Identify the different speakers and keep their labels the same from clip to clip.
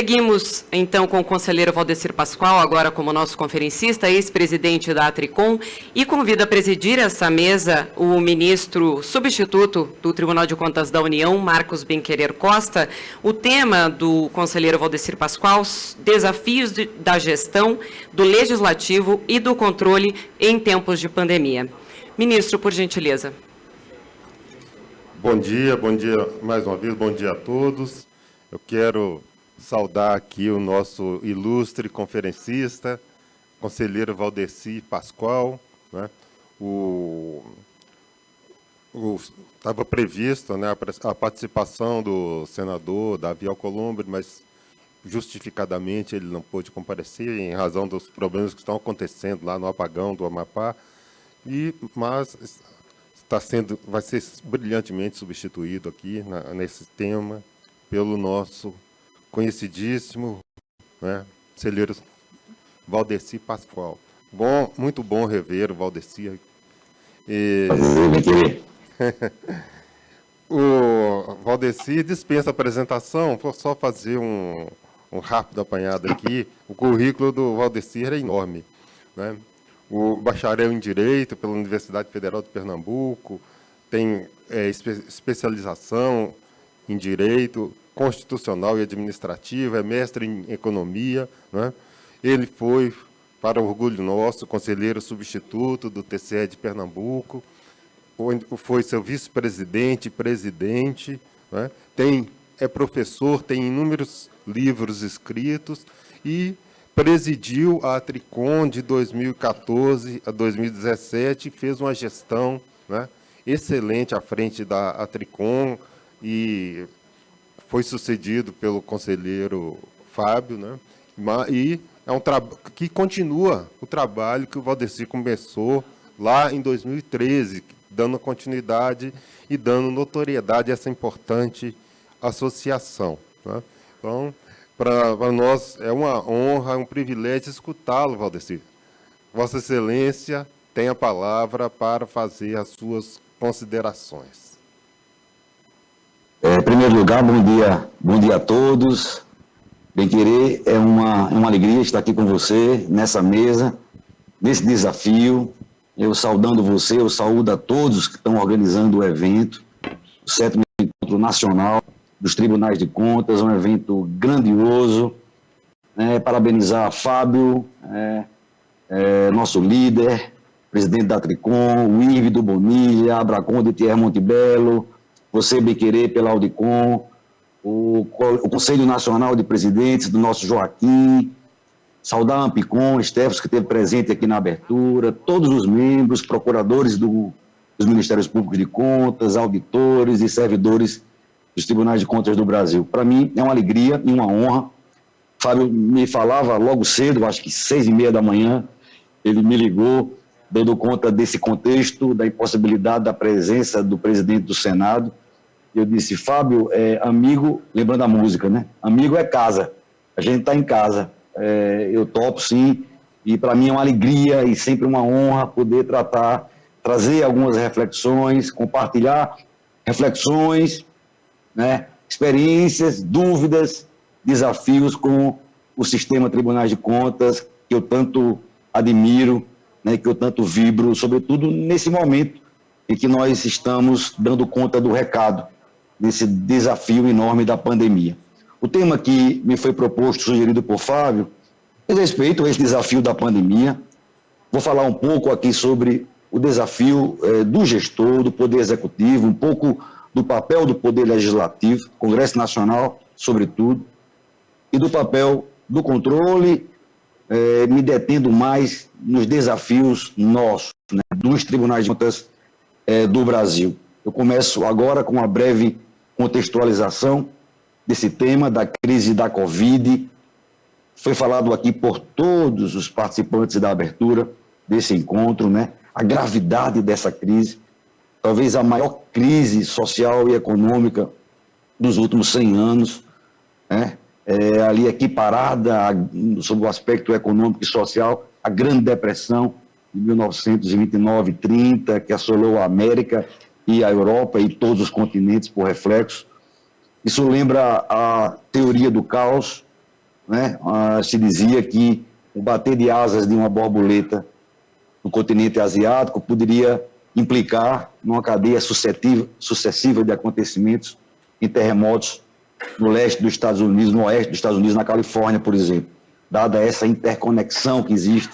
Speaker 1: Seguimos, então, com o conselheiro Valdecir Pascoal, agora como nosso conferencista, ex-presidente da Atricom, e convido a presidir essa mesa o ministro substituto do Tribunal de Contas da União, Marcos Benquerer Costa. O tema do conselheiro Valdecir Pascoal, desafios da gestão, do legislativo e do controle em tempos de pandemia. Ministro, por gentileza.
Speaker 2: Bom dia mais uma vez, bom dia a todos. Eu quero saudar aqui o nosso ilustre conferencista, conselheiro Valdecir Pascoal, né? Estava previsto, né, a participação do senador Davi Alcolumbre, mas justificadamente ele não pôde comparecer em razão dos problemas que estão acontecendo lá no apagão do Amapá, mas vai ser brilhantemente substituído aqui nesse tema pelo nosso conhecidíssimo, né, conselheiro Valdecir Pascoal. Muito bom rever o Valdecir. O Valdecir dispensa a apresentação, vou só fazer um rápido apanhado aqui. O currículo do Valdecir é enorme, né? O bacharel em Direito pela Universidade Federal de Pernambuco, tem especialização em Direito Constitucional e Administrativo, é mestre em Economia, né? Ele foi, para orgulho nosso, conselheiro substituto do TCE de Pernambuco, foi seu vice-presidente, presidente, né? É professor, tem inúmeros livros escritos e presidiu a Atricom de 2014 a 2017, fez uma gestão, né, excelente à frente da Atricom e foi sucedido pelo conselheiro Fábio, né, e é um que continua o trabalho que o Valdecir começou lá em 2013, dando continuidade e dando notoriedade a essa importante associação, né? Então, para nós é uma honra, um privilégio escutá-lo, Valdecir. Vossa Excelência tem a palavra para fazer as suas considerações.
Speaker 3: Em primeiro lugar, bom dia a todos. Benquerer, é uma alegria estar aqui com você, nessa mesa, nesse desafio. Eu saudando você, eu saúdo a todos que estão organizando o evento, o 7º Encontro Nacional dos Tribunais de Contas, um evento grandioso, né? Parabenizar a Fábio, nosso líder, presidente da Atricom, o Ive do Bonilha, Abracom de Thierry Montebello, você, Benquerer, pela Audicom, o Conselho Nacional de Presidentes do nosso Joaquim, saudar a Ampicom, Stefos, que esteve presente aqui na abertura, todos os membros, procuradores dos Ministérios Públicos de Contas, auditores e servidores dos Tribunais de Contas do Brasil. Para mim, é uma alegria e uma honra. Fábio me falava logo cedo, acho que 6h30 da manhã, ele me ligou, dando conta desse contexto, da impossibilidade da presença do presidente do Senado. Eu disse, Fábio, amigo, lembrando a música, né? Amigo é casa, a gente está em casa. Eu topo, sim, e para mim é uma alegria e sempre uma honra poder trazer algumas reflexões, compartilhar reflexões, né, experiências, dúvidas, desafios com o sistema Tribunais de Contas, que eu tanto admiro, né, que eu tanto vibro, sobretudo nesse momento em que nós estamos dando conta do recado, desse desafio enorme da pandemia. O tema que me foi proposto, sugerido por Fábio, diz respeito a esse desafio da pandemia. Vou falar um pouco aqui sobre o desafio do gestor, do Poder Executivo, um pouco do papel do Poder Legislativo, Congresso Nacional, sobretudo, e do papel do controle, me detendo mais nos desafios nossos, né, dos Tribunais de Contas do Brasil. Eu começo agora com uma breve contextualização desse tema, da crise da Covid. Foi falado aqui por todos os participantes da abertura desse encontro, né, a gravidade dessa crise, talvez a maior crise social e econômica dos últimos 100 anos, né? Ali equiparada sob o aspecto econômico e social, a Grande Depressão de 1929 e 30, que assolou a América e a Europa e todos os continentes por reflexo. Isso lembra a teoria do caos, né, se dizia que o bater de asas de uma borboleta no continente asiático poderia implicar numa cadeia sucessiva de acontecimentos em terremotos no leste dos Estados Unidos, no oeste dos Estados Unidos, na Califórnia, por exemplo, dada essa interconexão que existe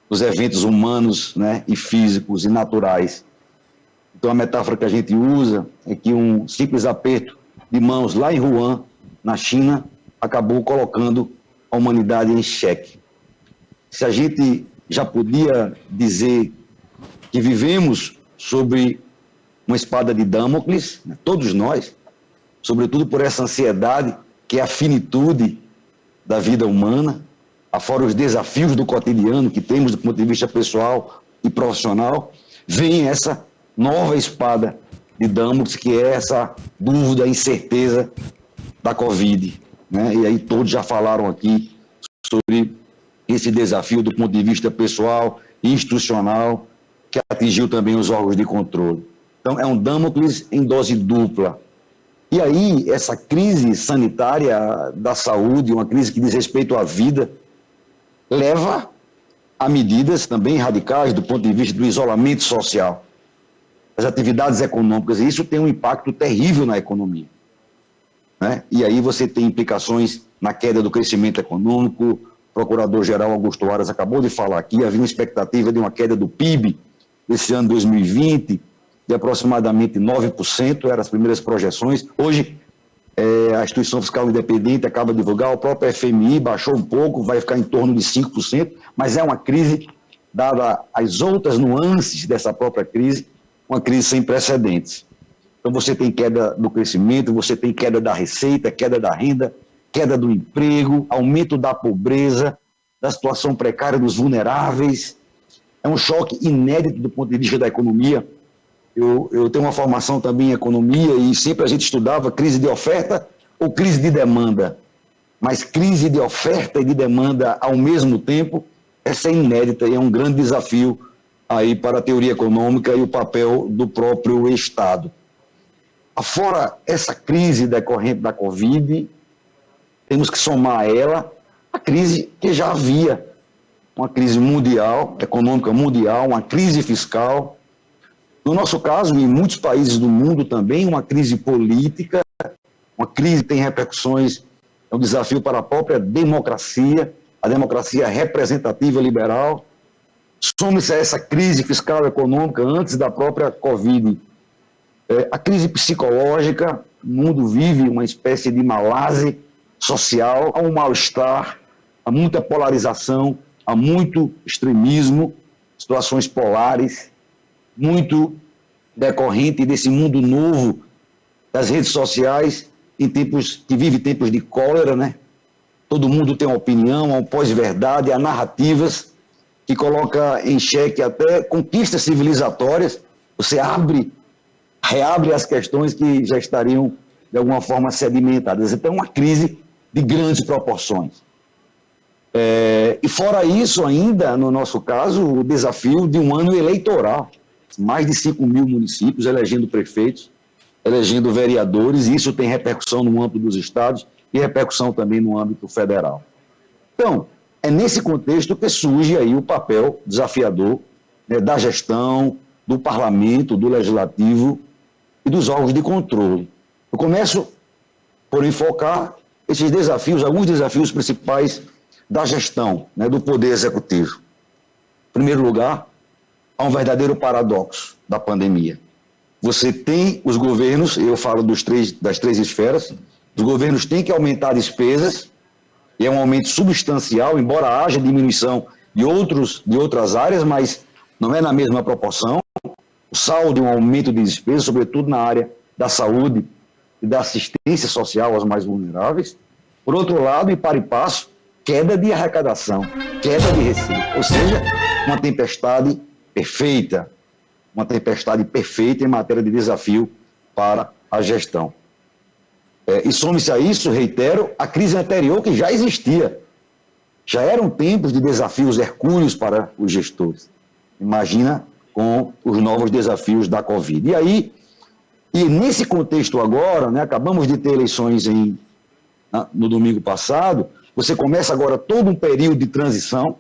Speaker 3: nos eventos humanos, né, e físicos e naturais. Então, a metáfora que a gente usa é que um simples aperto de mãos lá em Wuhan, na China, acabou colocando a humanidade em xeque. Se a gente já podia dizer que vivemos sobre uma espada de Damocles, né, todos nós, sobretudo por essa ansiedade que é a finitude da vida humana, afora os desafios do cotidiano que temos do ponto de vista pessoal e profissional, vem essa nova espada de Damocles, que é essa dúvida, a incerteza da Covid, né? E aí todos já falaram aqui sobre esse desafio do ponto de vista pessoal e institucional, que atingiu também os órgãos de controle. Então, é um Damocles em dose dupla. E aí, essa crise sanitária da saúde, uma crise que diz respeito à vida, leva a medidas também radicais do ponto de vista do isolamento social, das atividades econômicas, e isso tem um impacto terrível na economia, né? E aí você tem implicações na queda do crescimento econômico. O Procurador-Geral Augusto Aras acabou de falar aqui, havia uma expectativa de uma queda do PIB esse ano 2020 de aproximadamente 9%, eram as primeiras projeções. Hoje, a Instituição Fiscal Independente acaba de divulgar, o próprio FMI baixou um pouco, vai ficar em torno de 5%, mas é uma crise, dada as outras nuances dessa própria crise, uma crise sem precedentes. Então você tem queda do crescimento, você tem queda da receita, queda da renda, queda do emprego, aumento da pobreza, da situação precária dos vulneráveis. É um choque inédito do ponto de vista da economia. Eu tenho uma formação também em economia e sempre a gente estudava crise de oferta ou crise de demanda. Mas crise de oferta e de demanda ao mesmo tempo, essa é inédita e é um grande desafio aí para a teoria econômica e o papel do próprio Estado. Afora essa crise decorrente da Covid, temos que somar a ela a crise que já havia, uma crise mundial, econômica mundial, uma crise fiscal. No nosso caso, em muitos países do mundo também, uma crise política, uma crise que tem repercussões, é um desafio para a própria democracia, a democracia representativa liberal. Some-se a essa crise fiscal e econômica antes da própria Covid. A crise psicológica, o mundo vive uma espécie de malásia social, há um mal-estar, há muita polarização, há muito extremismo, situações polares, muito decorrente desse mundo novo das redes sociais, em tempos que vive tempos de cólera, né? Todo mundo tem uma opinião, há um pós-verdade, há narrativas que coloca em xeque até conquistas civilizatórias. Você reabre as questões que já estariam de alguma forma sedimentadas. Então, uma crise de grandes proporções. E fora isso ainda, no nosso caso, o desafio de um ano eleitoral. Mais de 5 mil municípios elegendo prefeitos, elegendo vereadores, e isso tem repercussão no âmbito dos estados e repercussão também no âmbito federal. Então, é nesse contexto que surge aí o papel desafiador, né, da gestão, do parlamento, do legislativo e dos órgãos de controle. Eu começo por enfocar esses desafios, alguns desafios principais da gestão, né, do poder executivo. Em primeiro lugar, há um verdadeiro paradoxo da pandemia. Você tem os governos, eu falo das três esferas, os governos têm que aumentar despesas, e é um aumento substancial, embora haja diminuição de outras áreas, mas não é na mesma proporção. O saldo é um aumento de despesas, sobretudo na área da saúde e da assistência social aos mais vulneráveis. Por outro lado, e para e passo, queda de arrecadação, queda de receita, ou seja, uma tempestade perfeita em matéria de desafio para a gestão. E some-se a isso, reitero, a crise anterior que já existia. Já eram tempos de desafios hercúleos para os gestores. Imagina com os novos desafios da Covid. E nesse contexto agora, né, acabamos de ter eleições no domingo passado, Você começa agora todo um período de transição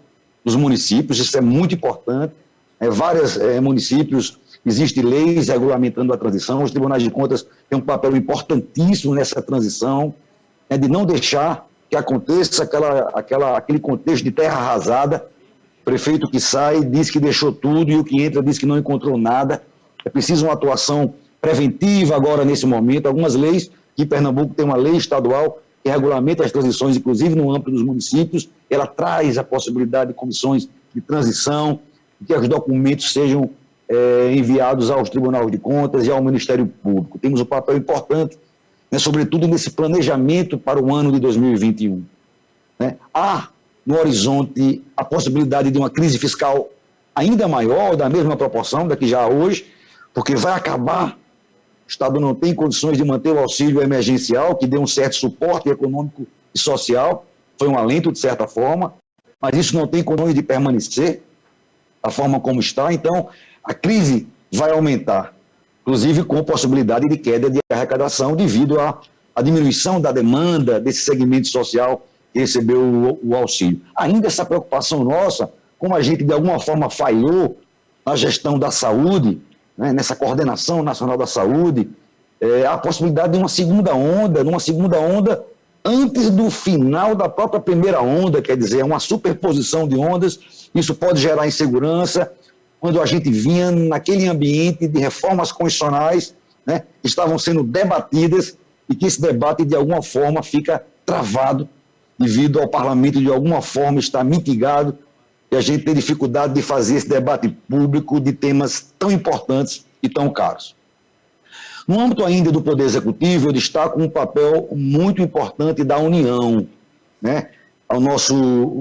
Speaker 3: dos municípios, isso é muito importante. Vários municípios, existem leis regulamentando a transição, os tribunais de contas têm um papel importantíssimo nessa transição, de não deixar que aconteça aquele contexto de terra arrasada, prefeito que sai diz que deixou tudo e o que entra diz que não encontrou nada. É preciso uma atuação preventiva agora nesse momento. Algumas leis, que Pernambuco tem uma lei estadual que regulamenta as transições, inclusive no âmbito dos municípios, ela traz a possibilidade de comissões de transição, que os documentos sejam enviados aos tribunais de contas e ao Ministério Público. Temos um papel importante, sobretudo nesse planejamento para o ano de 2021. Há no horizonte a possibilidade de uma crise fiscal ainda maior, da mesma proporção, daqui já a hoje, porque vai acabar, o Estado não tem condições de manter o auxílio emergencial, que deu um certo suporte econômico e social, foi um alento de certa forma, mas isso não tem condições de permanecer da forma como está, então a crise vai aumentar, inclusive com possibilidade de queda de arrecadação devido à diminuição da demanda desse segmento social que recebeu o auxílio. Ainda essa preocupação nossa, como a gente de alguma forma falhou na gestão da saúde, nessa coordenação nacional da saúde, a possibilidade de uma segunda onda antes do final da própria primeira onda, quer dizer, uma superposição de ondas, isso pode gerar insegurança, quando a gente vinha naquele ambiente de reformas constitucionais, que estavam sendo debatidas e que esse debate de alguma forma fica travado devido ao parlamento de alguma forma estar mitigado e a gente tem dificuldade de fazer esse debate público de temas tão importantes e tão caros. No âmbito ainda do Poder Executivo, eu destaco um papel muito importante da União, o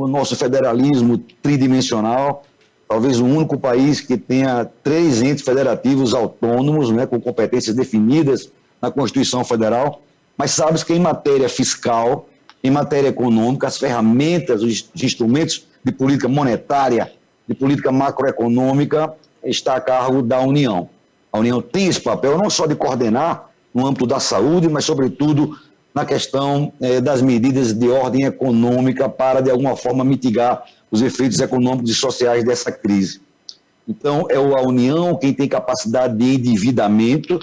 Speaker 3: nosso federalismo tridimensional, talvez o único país que tenha 3 entes federativos autônomos, com competências definidas na Constituição Federal, mas sabe que em matéria fiscal, em matéria econômica, as ferramentas, os instrumentos de política monetária, de política macroeconômica, está a cargo da União. A União tem esse papel não só de coordenar no âmbito da saúde, mas, sobretudo, na questão das medidas de ordem econômica para, de alguma forma, mitigar os efeitos econômicos e sociais dessa crise. Então, é a União quem tem capacidade de endividamento,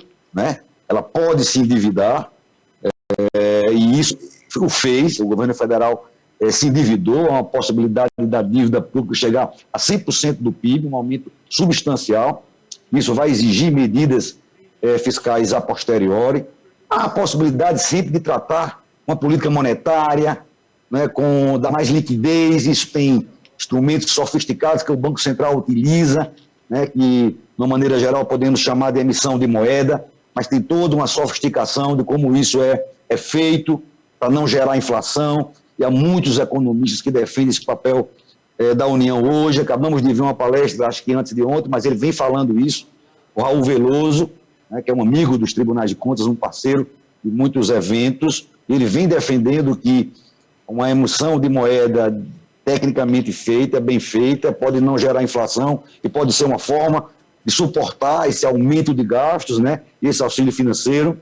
Speaker 3: ela pode se endividar, e isso o fez, o governo federal se endividou, há uma possibilidade da dívida pública chegar a 100% do PIB, um aumento substancial. Isso vai exigir medidas fiscais a posteriori. Há a possibilidade sempre de tratar uma política monetária, dar mais liquidez. Isso tem instrumentos sofisticados que o Banco Central utiliza, que, de uma maneira geral, podemos chamar de emissão de moeda, mas tem toda uma sofisticação de como isso é feito para não gerar inflação. E há muitos economistas que defendem esse papel da União hoje. Acabamos de ver uma palestra, acho que antes de ontem, mas ele vem falando isso. O Raul Veloso, que é um amigo dos tribunais de contas, um parceiro de muitos eventos, ele vem defendendo que uma emissão de moeda tecnicamente feita, bem feita, pode não gerar inflação e pode ser uma forma de suportar esse aumento de gastos, esse auxílio financeiro.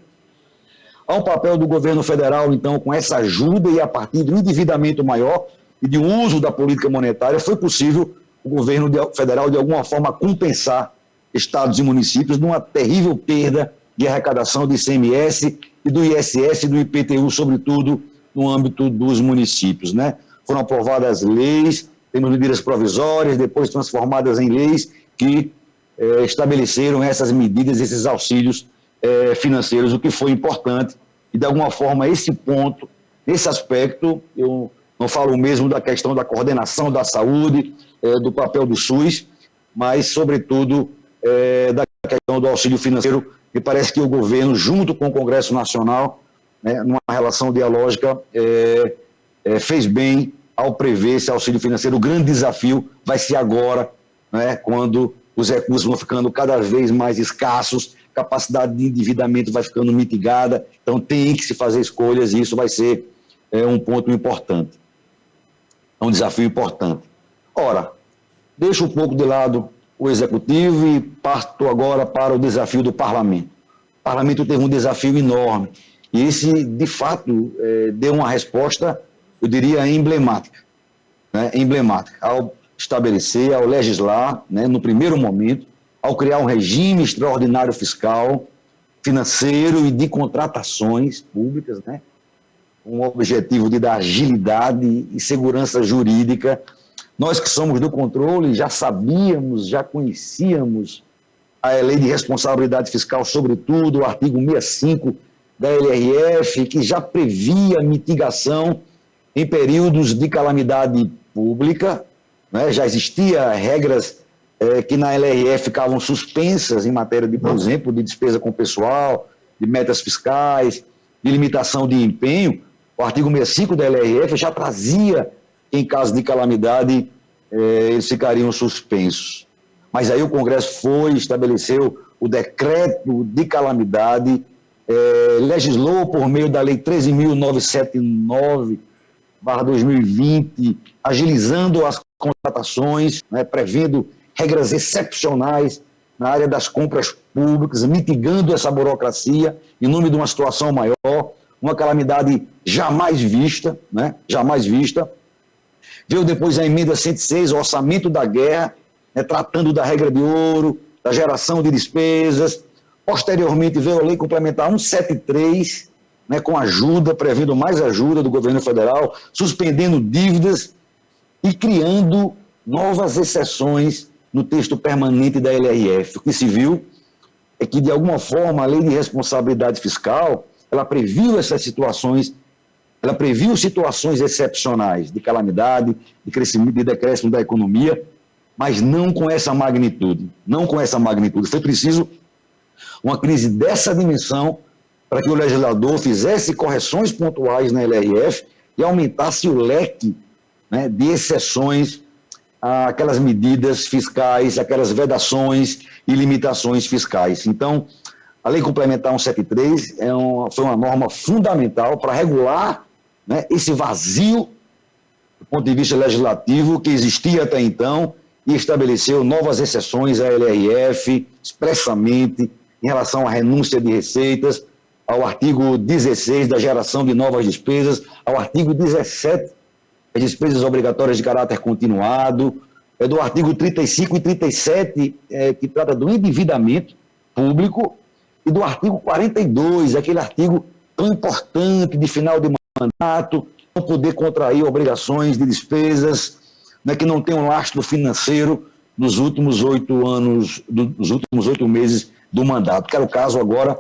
Speaker 3: Há um papel do governo federal, então, com essa ajuda e a partir de um endividamento maior e de um uso da política monetária, foi possível o governo federal, de alguma forma, compensar estados e municípios numa terrível perda de arrecadação de ICMS e do ISS e do IPTU, sobretudo no âmbito dos municípios. Foram aprovadas leis, temos medidas provisórias, depois transformadas em leis que estabeleceram essas medidas, esses auxílios financeiros, o que foi importante. E, de alguma forma, esse ponto, nesse aspecto, eu não falo mesmo da questão da coordenação da saúde, do papel do SUS, mas, sobretudo, da questão do auxílio financeiro. Me parece que o governo, junto com o Congresso Nacional, numa relação dialógica, fez bem ao prever esse auxílio financeiro. O grande desafio vai ser agora, quando os recursos vão ficando cada vez mais escassos, capacidade de endividamento vai ficando mitigada, então tem que se fazer escolhas e isso vai ser um ponto importante, é um desafio importante. Ora, deixo um pouco de lado o Executivo e parto agora para o desafio do Parlamento. O Parlamento teve um desafio enorme e esse, de fato, deu uma resposta eu diria, emblemática. Né? Emblemática. Ao estabelecer, ao legislar, né, no primeiro momento, ao criar um regime extraordinário fiscal, financeiro e de contratações públicas, né, com o objetivo de dar agilidade e segurança jurídica. Nós que somos do controle já sabíamos, já conhecíamos a lei de responsabilidade fiscal, sobretudo o artigo 65 da LRF, que já previa mitigação em períodos de calamidade pública, né? Já existia regras que na LRF ficavam suspensas em matéria de, por exemplo, de despesa com pessoal, de metas fiscais, de limitação de empenho. O artigo 65 da LRF já trazia que, em caso de calamidade, eles ficariam suspensos. Mas aí o Congresso estabeleceu o decreto de calamidade, legislou por meio da Lei 13.979/2020, agilizando as contratações, né, prevendo regras excepcionais na área das compras públicas, mitigando essa burocracia em nome de uma situação maior, uma calamidade jamais vista, né, jamais vista. Veio depois a emenda 106, o orçamento da guerra, né, tratando da regra de ouro, da geração de despesas. Posteriormente veio a lei complementar 173, né, com ajuda, prevendo mais ajuda do governo federal, suspendendo dívidas e criando novas exceções no texto permanente da LRF. O que se viu é que, de alguma forma, a lei de responsabilidade fiscal, ela previu essas situações, ela previu situações excepcionais de calamidade, de crescimento, de decréscimo da economia, mas não com essa magnitude, não com essa magnitude. Foi preciso uma crise dessa dimensão para que o legislador fizesse correções pontuais na LRF e aumentasse o leque, né, de exceções àquelas medidas fiscais, aquelas vedações e limitações fiscais. Então, a Lei Complementar 173 foi uma norma fundamental para regular, né, esse vazio do ponto de vista legislativo que existia até então e estabeleceu novas exceções à LRF, expressamente em relação à renúncia de receitas, ao artigo 16 da geração de novas despesas, ao artigo 17 as despesas obrigatórias de caráter continuado, do artigo 35 e 37, que trata do endividamento público, e do artigo 42, aquele artigo tão importante de final de mandato, não poder contrair obrigações de despesas, né, que não tem um lastro financeiro nos últimos 8 anos, nos últimos 8 meses do mandato, que era o caso agora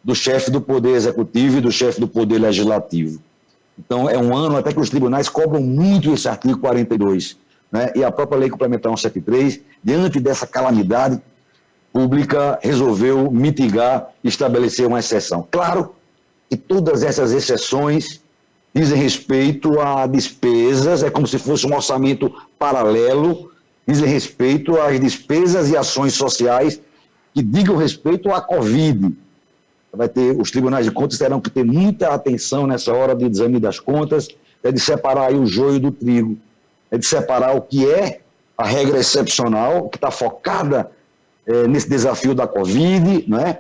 Speaker 3: do chefe do Poder Executivo e do chefe do Poder Legislativo. Então, é um ano até que os tribunais cobram muito esse artigo 42, né? E a própria Lei Complementar 173, diante dessa calamidade pública, resolveu mitigar e estabelecer uma exceção. Claro que todas essas exceções dizem respeito a despesas, é como se fosse um orçamento paralelo, dizem respeito às despesas e ações sociais que digam respeito à Covid. Os tribunais de contas terão que ter muita atenção nessa hora de exame das contas, de separar aí o joio do trigo, de separar o que é a regra excepcional, que está focada nesse desafio da Covid, né?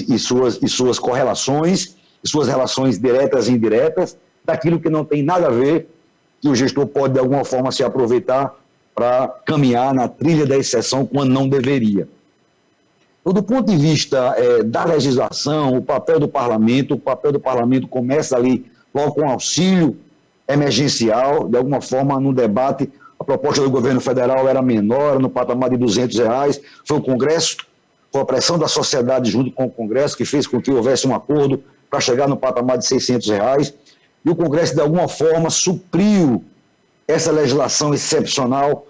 Speaker 3: E suas correlações, e suas relações diretas e indiretas, daquilo que não tem nada a ver, que o gestor pode de alguma forma se aproveitar para caminhar na trilha da exceção quando não deveria. Então, do ponto de vista da legislação, o papel do parlamento começa ali logo com auxílio emergencial, de alguma forma, no debate. A proposta do governo federal era menor, no patamar de R$200, foi o Congresso, foi a pressão da sociedade junto com o Congresso que fez com que houvesse um acordo para chegar no patamar de R$600, e o Congresso, de alguma forma, supriu essa legislação excepcional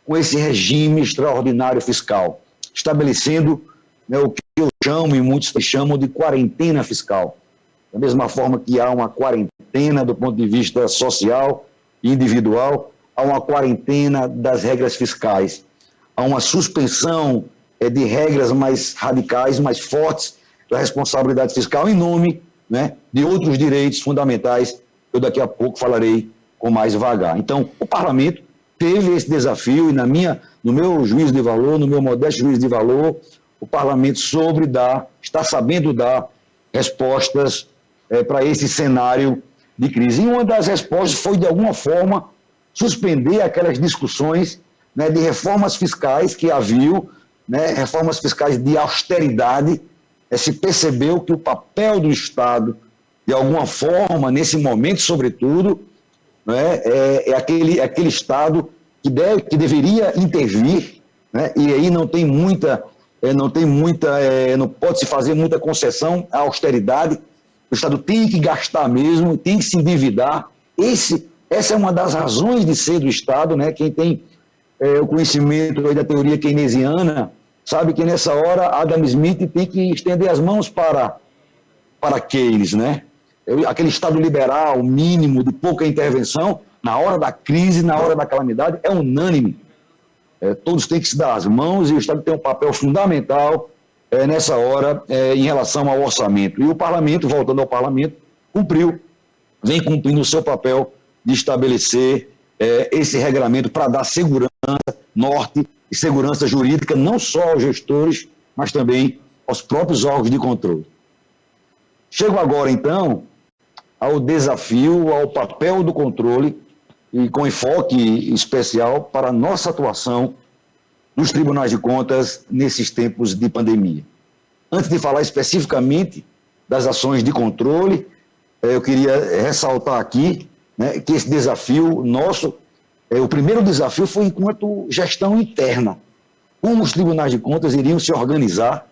Speaker 3: com esse regime extraordinário fiscal, estabelecendo, né, o que eu chamo e muitos chamam de quarentena fiscal. Da mesma forma que há uma quarentena do ponto de vista social e individual, há uma quarentena das regras fiscais. Há uma suspensão de regras mais radicais, mais fortes da responsabilidade fiscal em nome, né, de outros direitos fundamentais, eu daqui a pouco falarei com mais vagar. Então, o parlamento teve esse desafio e no meu juízo de valor, no meu modesto juízo de valor, o parlamento está sabendo dar respostas para esse cenário de crise. E uma das respostas foi, de alguma forma, suspender aquelas discussões, né, de reformas fiscais que haviam, né, reformas fiscais de austeridade. Se percebeu que o papel do Estado, de alguma forma, nesse momento, sobretudo, né, é aquele Estado que deveria intervir, né, e aí não pode se fazer muita concessão à austeridade. O Estado tem que gastar mesmo, tem que se endividar. Essa é uma das razões de ser do Estado, né? Quem tem o conhecimento aí da teoria keynesiana sabe que nessa hora Adam Smith tem que estender as mãos para Keynes, né? Aquele Estado liberal, mínimo, de pouca intervenção, na hora da crise, na hora da calamidade, é unânime. Todos têm que se dar as mãos e o Estado tem um papel fundamental nessa hora em relação ao orçamento. E o Parlamento, voltando ao Parlamento, vem cumprindo o seu papel de estabelecer esse regramento para dar segurança, norte e segurança jurídica, não só aos gestores, mas também aos próprios órgãos de controle. Chego agora, então, ao desafio, ao papel do controle, e com enfoque especial para a nossa atuação nos tribunais de contas nesses tempos de pandemia. Antes de falar especificamente das ações de controle, eu queria ressaltar aqui, né, que esse desafio nosso, o primeiro desafio foi enquanto gestão interna. Como os tribunais de contas iriam se organizar,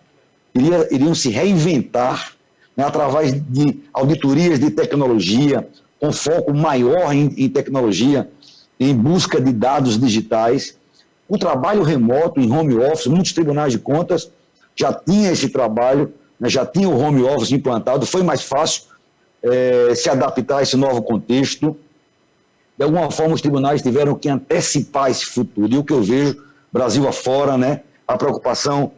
Speaker 3: iriam se reinventar, né, através de auditorias de tecnologia, com foco maior em tecnologia, em busca de dados digitais. O trabalho remoto, em home office, muitos tribunais de contas já tinham esse trabalho, né, já tinham o home office implantado, foi mais fácil se adaptar a esse novo contexto. De alguma forma, os tribunais tiveram que antecipar esse futuro. E o que eu vejo, Brasil afora, né, a preocupação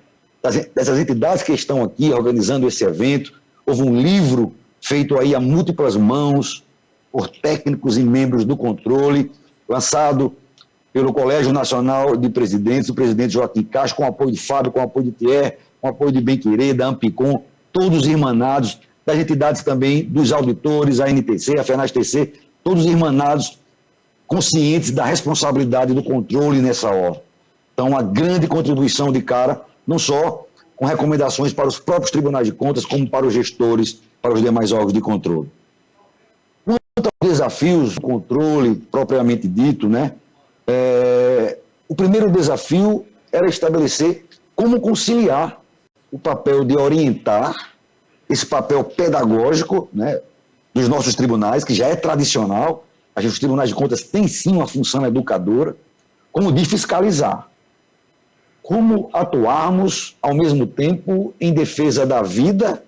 Speaker 3: dessas entidades que estão aqui organizando esse evento. Houve um livro feito aí a múltiplas mãos, por técnicos e membros do controle, lançado pelo Colégio Nacional de Presidentes, o presidente Joaquim Castro, com apoio de Fábio, com apoio de Thier, com apoio de Bem-Querer, da Ampicom, todos irmanados, das entidades também, dos auditores, a NTC, a FENAS-TC, todos irmanados, conscientes da responsabilidade do controle nessa hora. Então, uma grande contribuição de cara, não só com recomendações para os próprios tribunais de contas, como para os gestores, para os demais órgãos de controle. Quanto aos desafios do controle, propriamente dito, né, o primeiro desafio era estabelecer como conciliar o papel de orientar, esse papel pedagógico, né, dos nossos tribunais, que já é tradicional. Os tribunais de contas têm sim uma função educadora, como de fiscalizar. Como atuarmos, ao mesmo tempo, em defesa da vida,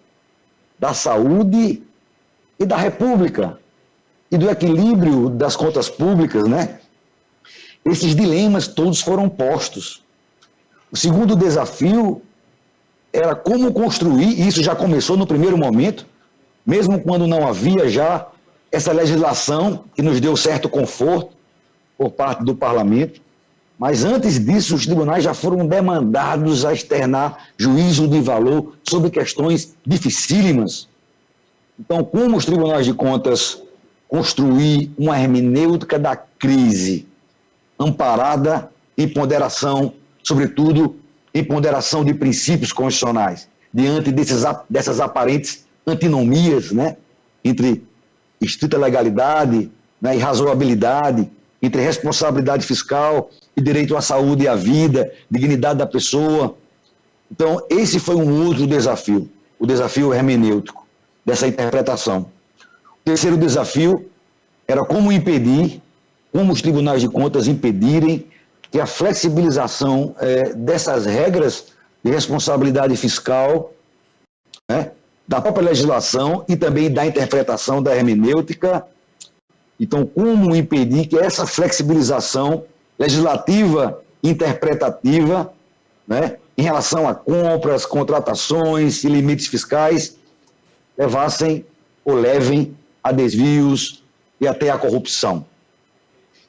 Speaker 3: da saúde e da República, e do equilíbrio das contas públicas, né? Esses dilemas todos foram postos. O segundo desafio era como construir, e isso já começou no primeiro momento, mesmo quando não havia já essa legislação que nos deu certo conforto por parte do Parlamento, mas antes disso os tribunais já foram demandados a externar juízo de valor sobre questões dificílimas. Então, como os tribunais de contas construir uma hermenêutica da crise, amparada em ponderação, sobretudo em ponderação de princípios constitucionais, diante dessas aparentes antinomias, né, entre estrita legalidade, né, e razoabilidade, entre responsabilidade fiscal e direito à saúde e à vida, dignidade da pessoa. Então, esse foi um outro desafio, o desafio hermenêutico dessa interpretação. O terceiro desafio era como os tribunais de contas impedirem que a flexibilização dessas regras de responsabilidade fiscal, né, da própria legislação e também da interpretação da hermenêutica. Então, como impedir que essa flexibilização legislativa interpretativa, né, em relação a compras, contratações e limites fiscais, levassem ou levem a desvios e até a corrupção.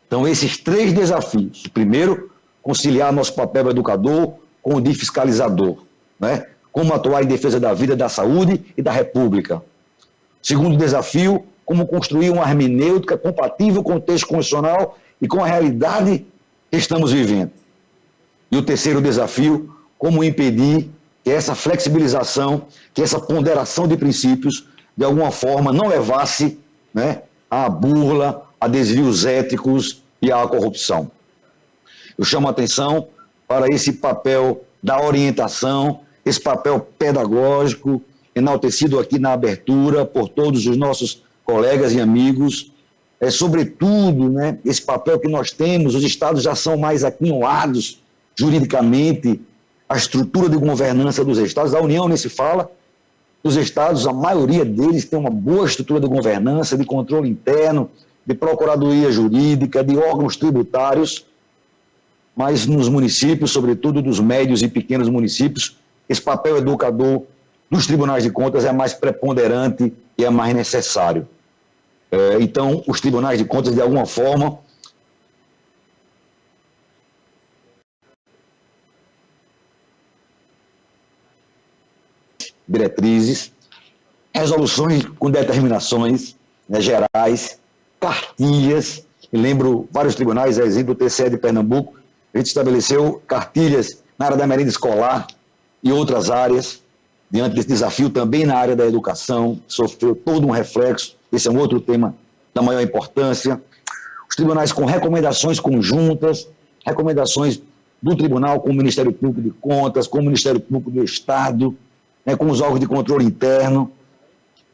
Speaker 3: Então, esses três desafios. Primeiro, conciliar nosso papel educador com o de fiscalizador, né? Como atuar em defesa da vida, da saúde e da República. Segundo desafio, como construir uma hermenêutica compatível com o texto constitucional e com a realidade que estamos vivendo. E o terceiro desafio, como impedir que essa flexibilização, que essa ponderação de princípios, de alguma forma, não levasse, né, à burla, a desvios éticos e à corrupção. Eu chamo a atenção para esse papel da orientação, esse papel pedagógico, enaltecido aqui na abertura por todos os nossos colegas e amigos, sobretudo, né, esse papel que nós temos, os estados já são mais aquinhoados juridicamente, a estrutura de governança dos estados, a União nem se fala, os estados, a maioria deles tem uma boa estrutura de governança, de controle interno, de procuradoria jurídica, de órgãos tributários, mas nos municípios, sobretudo dos médios e pequenos municípios, esse papel educador dos tribunais de contas é mais preponderante e é mais necessário. Então, os tribunais de contas, de alguma forma, diretrizes, resoluções com determinações, né, gerais, cartilhas. Eu lembro vários tribunais, exemplo do TCE de Pernambuco, a gente estabeleceu cartilhas na área da merenda escolar e outras áreas, diante desse desafio também na área da educação, sofreu todo um reflexo, esse é um outro tema da maior importância. Os tribunais com recomendações conjuntas, recomendações do tribunal com o Ministério Público de Contas, com o Ministério Público do Estado, né, com os órgãos de controle interno.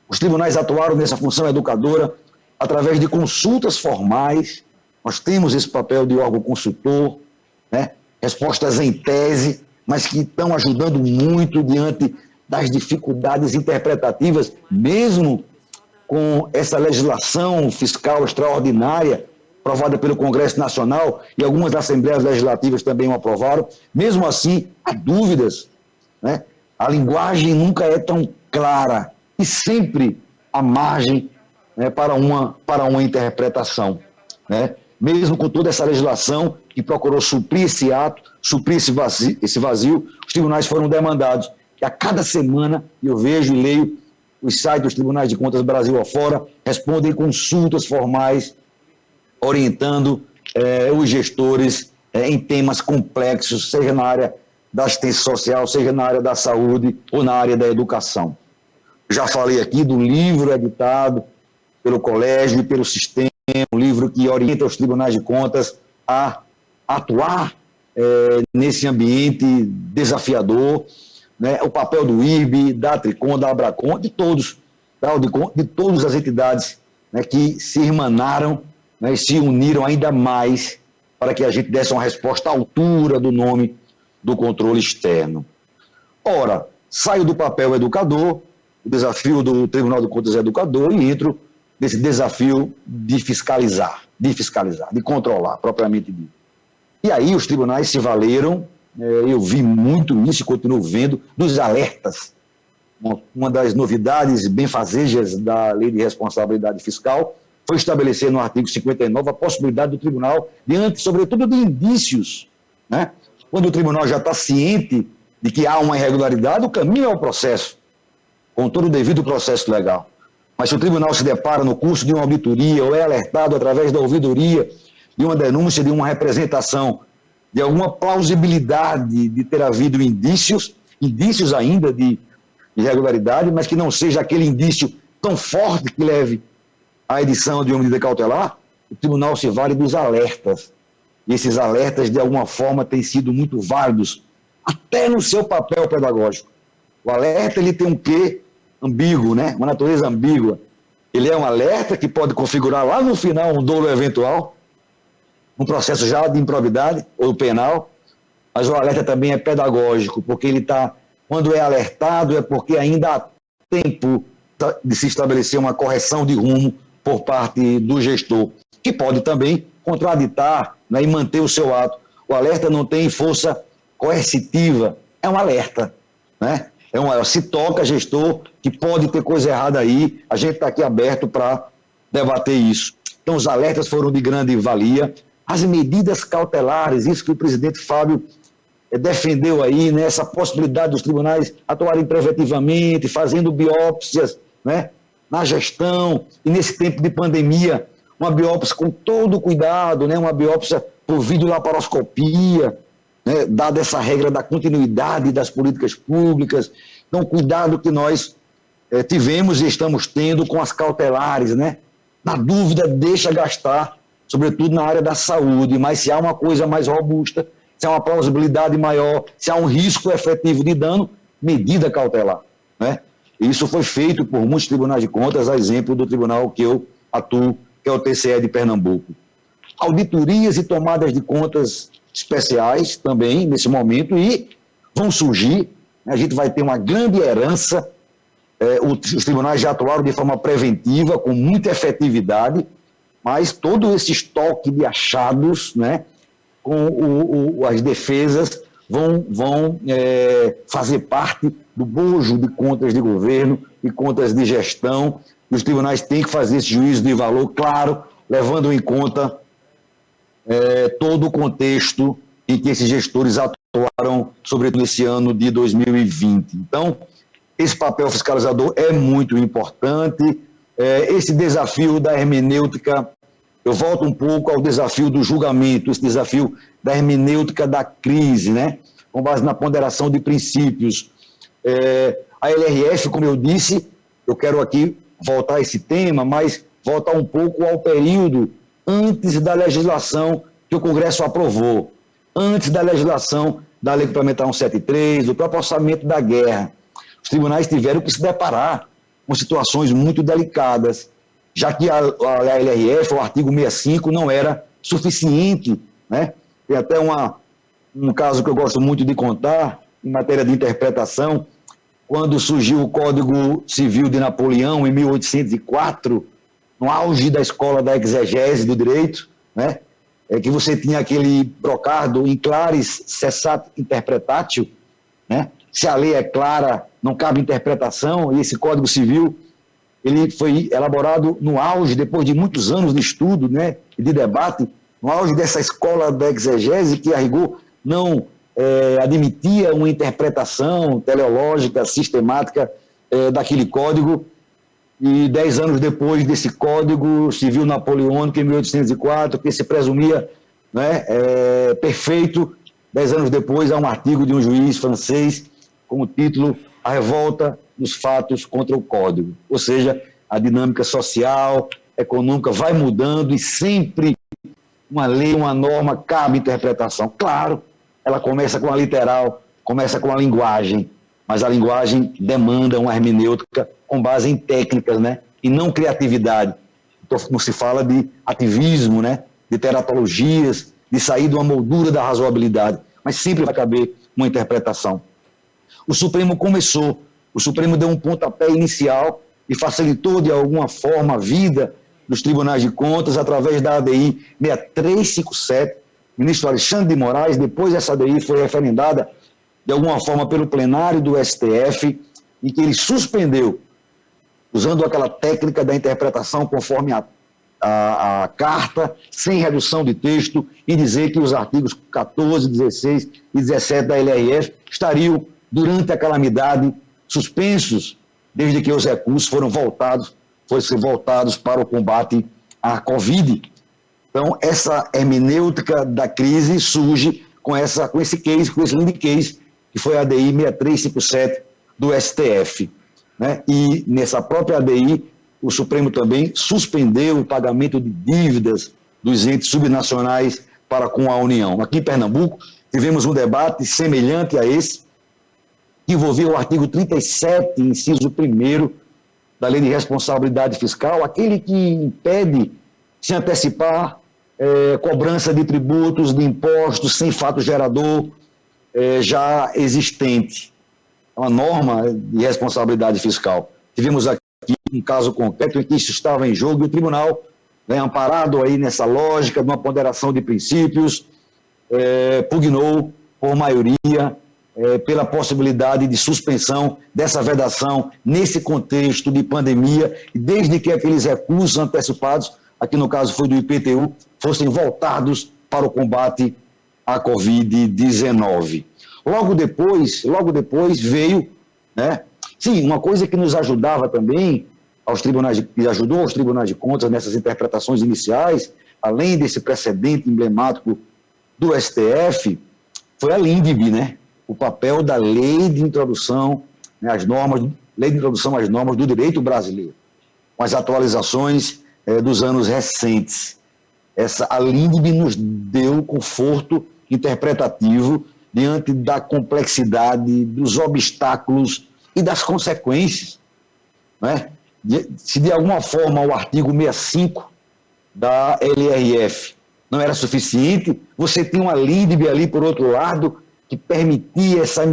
Speaker 3: Os tribunais atuaram nessa função educadora através de consultas formais. Nós temos esse papel de órgão consultor, né, respostas em tese, mas que estão ajudando muito diante das dificuldades interpretativas, mesmo com essa legislação fiscal extraordinária aprovada pelo Congresso Nacional e algumas assembleias legislativas também o aprovaram. Mesmo assim, há dúvidas, né? A linguagem nunca é tão clara e sempre há margem, né, para uma interpretação, né? Mesmo com toda essa legislação que procurou suprir esse ato, suprir esse vazio, os tribunais foram demandados. E a cada semana eu vejo e leio os sites dos Tribunais de Contas Brasil afora, respondem consultas formais, orientando os gestores em temas complexos, seja na área da assistência social, seja na área da saúde ou na área da educação. Já falei aqui do livro editado pelo colégio e pelo sistema, um livro que orienta os tribunais de contas a atuar nesse ambiente desafiador, né? O papel do IRB, da Tricom, da Abracom, de todas as entidades, né, que se irmanaram, né, e se uniram ainda mais para que a gente desse uma resposta à altura do nome do controle externo. Ora, saio do papel educador, o desafio do Tribunal de Contas é educador, e entro nesse desafio de fiscalizar, de controlar, propriamente dito. E aí os tribunais se valeram, eu vi muito isso e continuo vendo, dos alertas. Uma das novidades benfazejas da Lei de Responsabilidade Fiscal foi estabelecer no artigo 59 a possibilidade do tribunal, diante, sobretudo, de indícios, né? Quando o tribunal já está ciente de que há uma irregularidade, o caminho é o processo, com todo o devido processo legal. Mas se o tribunal se depara no curso de uma auditoria ou é alertado através da ouvidoria de uma denúncia, de uma representação, de alguma plausibilidade de ter havido indícios ainda de irregularidade, mas que não seja aquele indício tão forte que leve à edição de uma medida cautelar, o tribunal se vale dos alertas. E esses alertas, de alguma forma, têm sido muito válidos, até no seu papel pedagógico. O alerta, ele tem um quê ambíguo, né? Uma natureza ambígua. Ele é um alerta que pode configurar lá no final um dolo eventual, um processo já de improbidade ou penal, mas o alerta também é pedagógico, porque ele está, quando é alertado, é porque ainda há tempo de se estabelecer uma correção de rumo por parte do gestor, que pode também contraditar, né, e manter o seu ato. O alerta não tem força coercitiva, é um alerta, né? Se toca gestor que pode ter coisa errada aí, a gente está aqui aberto para debater isso. Então, os alertas foram de grande valia. As medidas cautelares, isso que o presidente Fábio defendeu aí, né, essa possibilidade dos tribunais atuarem preventivamente, fazendo biópsias, né, na gestão e nesse tempo de pandemia, uma biópsia com todo o cuidado, né? Uma biópsia por videolaparoscopia, né? Dada essa regra da continuidade das políticas públicas. Então, cuidado que nós tivemos e estamos tendo com as cautelares, né? Na dúvida, deixa gastar, sobretudo na área da saúde, mas se há uma coisa mais robusta, se há uma plausibilidade maior, se há um risco efetivo de dano, medida cautelar, né? Isso foi feito por muitos tribunais de contas, a exemplo do tribunal que eu atuo, que é o TCE de Pernambuco. Auditorias e tomadas de contas especiais também, nesse momento, e vão surgir, né? A gente vai ter uma grande herança. Os tribunais já atuaram de forma preventiva, com muita efetividade, mas todo esse estoque de achados, né, com as defesas, vão fazer parte do bojo de contas de governo e contas de gestão. E os tribunais têm que fazer esse juízo de valor, claro, levando em conta todo o contexto em que esses gestores atuaram, sobretudo nesse ano de 2020. Então, esse papel fiscalizador é muito importante. Esse desafio da hermenêutica, eu volto um pouco ao desafio do julgamento, esse desafio da hermenêutica da crise, né? Com base na ponderação de princípios. A LRF, como eu disse, eu quero aqui voltar a esse tema, mas voltar um pouco ao período antes da legislação que o Congresso aprovou, antes da legislação da Lei Complementar 173, do próprio orçamento da guerra. Os tribunais tiveram que se deparar com situações muito delicadas, já que a LRF, o artigo 65, não era suficiente, né? Tem até um caso que eu gosto muito de contar, em matéria de interpretação, quando surgiu o Código Civil de Napoleão, em 1804, no auge da escola da exegese do direito, né? Que você tinha aquele brocardo in claris cessat interpretatio, né? Se a lei é clara, não cabe interpretação, e esse Código Civil ele foi elaborado no auge, depois de muitos anos de estudo, né, e de debate, no auge dessa escola da exegese, que a rigor não admitia uma interpretação teleológica, sistemática daquele código. E 10 anos depois desse Código Civil Napoleônico, em 1804, que se presumia, né, perfeito, 10 anos depois há um artigo de um juiz francês com o título A Revolta dos Fatos contra o Código. Ou seja, a dinâmica social, econômica vai mudando e sempre uma lei, uma norma, cabe interpretação. Claro, ela começa com a literal, começa com a linguagem, mas a linguagem demanda uma hermenêutica com base em técnicas, né? E não criatividade. Então, como se fala de ativismo, né? De teratologias, de sair de uma moldura da razoabilidade, mas sempre vai caber uma interpretação. O Supremo deu um pontapé inicial e facilitou de alguma forma a vida dos tribunais de contas através da ADI 6357. O ministro Alexandre de Moraes, depois essa ADI foi referendada de alguma forma pelo plenário do STF, e que ele suspendeu, usando aquela técnica da interpretação conforme a carta, sem redução de texto, e dizer que os artigos 14, 16 e 17 da LRF estariam, durante a calamidade, suspensos, desde que os recursos fossem voltados para o combate à Covid. Então, essa hermenêutica da crise surge com esse link case, que foi a ADI 6357 do STF. Né? E nessa própria ADI, o Supremo também suspendeu o pagamento de dívidas dos entes subnacionais para com a União. Aqui em Pernambuco, tivemos um debate semelhante a esse, que envolvia o artigo 37, inciso 1º, da Lei de Responsabilidade Fiscal, aquele que impede se antecipar cobrança de tributos, de impostos, sem fato gerador já existente. É uma norma de responsabilidade fiscal. Tivemos aqui um caso concreto em que isso estava em jogo e o tribunal, amparado aí nessa lógica de uma ponderação de princípios, pugnou por maioria pela possibilidade de suspensão dessa vedação nesse contexto de pandemia, e desde que aqueles recursos antecipados, aqui no caso foi do IPTU, fossem voltados para o combate à Covid-19. Logo depois veio, né? Sim, uma coisa que nos ajudava também e ajudou aos tribunais de contas nessas interpretações iniciais, além desse precedente emblemático do STF, foi a LINDB, né? O papel da lei de introdução, né, lei de introdução às normas do direito brasileiro, com as atualizações dos anos recentes. A LINDB nos deu conforto interpretativo diante da complexidade, dos obstáculos e das consequências, né? Se de alguma forma o artigo 65 da LRF não era suficiente, você tem uma LINDB ali, por outro lado, que permitia essa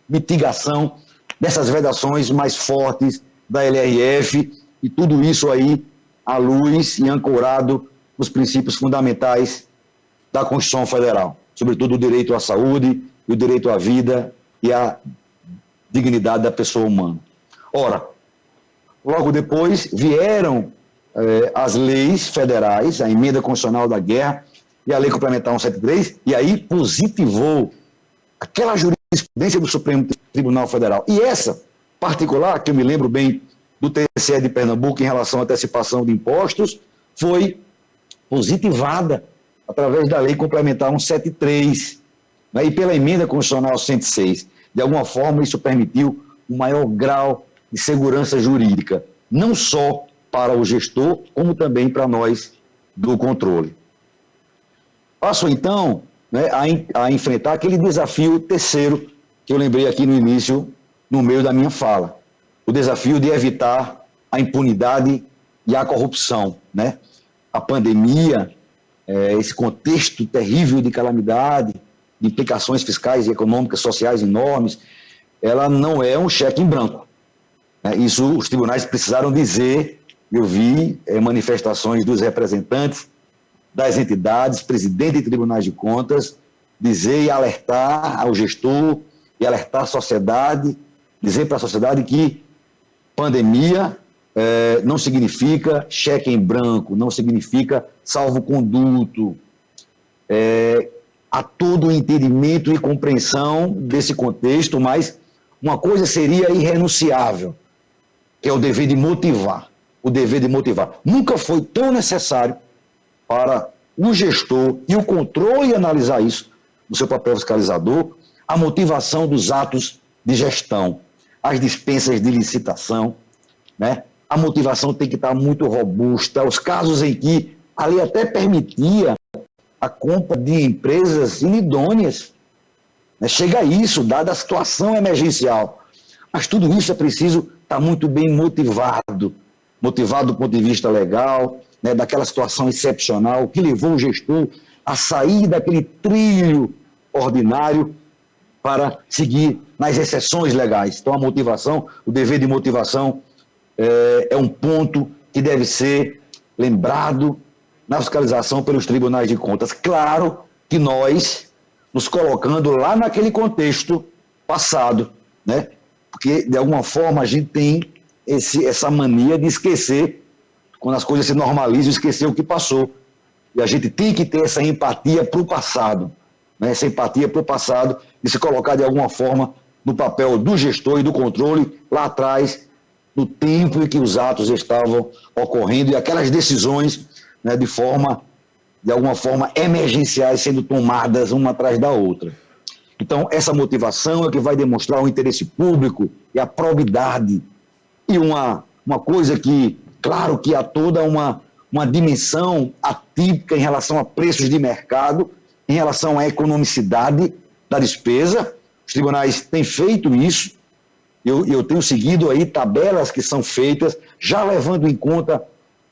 Speaker 3: mitigação dessas vedações mais fortes da LRF, e tudo isso aí à luz e ancorado nos princípios fundamentais da Constituição Federal, sobretudo o direito à saúde, o direito à vida e à dignidade da pessoa humana. Ora, logo depois vieram as leis federais, a emenda constitucional da guerra e a lei complementar 173, e aí positivou aquela jurisprudência do Supremo Tribunal Federal. E essa particular, que eu me lembro bem do TCE de Pernambuco em relação à antecipação de impostos, foi positivada através da lei complementar 173, né, e pela emenda constitucional 106. De alguma forma, isso permitiu um maior grau de segurança jurídica, não só para o gestor, como também para nós do controle. Passo, então, né, a enfrentar aquele desafio terceiro que eu lembrei aqui no início, no meio da minha fala. O desafio de evitar a impunidade e a corrupção, né? A pandemia, esse contexto terrível de calamidade, de implicações fiscais e econômicas, sociais enormes, ela não é um cheque em branco. Isso os tribunais precisaram dizer. Eu vi manifestações dos representantes das entidades, presidente de tribunais de contas, dizer e alertar ao gestor e alertar a sociedade, dizer para a sociedade que pandemia não significa cheque em branco, não significa salvo-conduto. Há todo o entendimento e compreensão desse contexto, mas uma coisa seria irrenunciável, que é o dever de motivar. O dever de motivar. Nunca foi tão necessário para o gestor e o controle analisar isso no seu papel fiscalizador, a motivação dos atos de gestão, as dispensas de licitação, né? A motivação tem que estar muito robusta. Os casos em que a lei até permitia a compra de empresas inidôneas, né? Chega a isso, dada a situação emergencial. Mas tudo isso é preciso estar muito bem motivado do ponto de vista legal, né, daquela situação excepcional que levou o gestor a sair daquele trilho ordinário para seguir nas exceções legais. Então, a motivação, o dever de motivação é um ponto que deve ser lembrado na fiscalização pelos tribunais de contas. Claro que nós, nos colocando lá naquele contexto passado, né, porque, de alguma forma, a gente tem essa mania de esquecer, quando as coisas se normalizam, esquecer o que passou. E a gente tem que ter essa empatia para o passado, né? Essa empatia para o passado e se colocar de alguma forma no papel do gestor e do controle lá atrás, no tempo em que os atos estavam ocorrendo e aquelas decisões, né, de alguma forma emergenciais sendo tomadas uma atrás da outra. Então, essa motivação é que vai demonstrar o interesse público e a probidade. E uma coisa que, claro que há toda uma dimensão atípica em relação a preços de mercado, em relação à economicidade da despesa. Os tribunais têm feito isso. Eu tenho seguido aí tabelas que são feitas, já levando em conta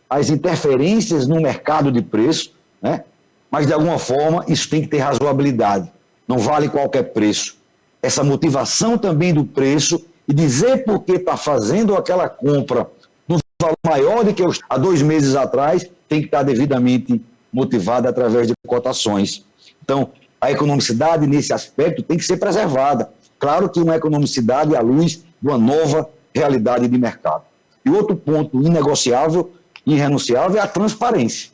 Speaker 3: as interferências no mercado de preço, né? Mas, de alguma forma, isso tem que ter razoabilidade. Não vale qualquer preço. Essa motivação também do preço e dizer por que está fazendo aquela compra num valor maior do que há 2 meses atrás, tem que estar devidamente motivada através de cotações. Então, a economicidade nesse aspecto tem que ser preservada. Claro que uma economicidade à luz de uma nova realidade de mercado. E outro ponto inegociável e irrenunciável é a transparência.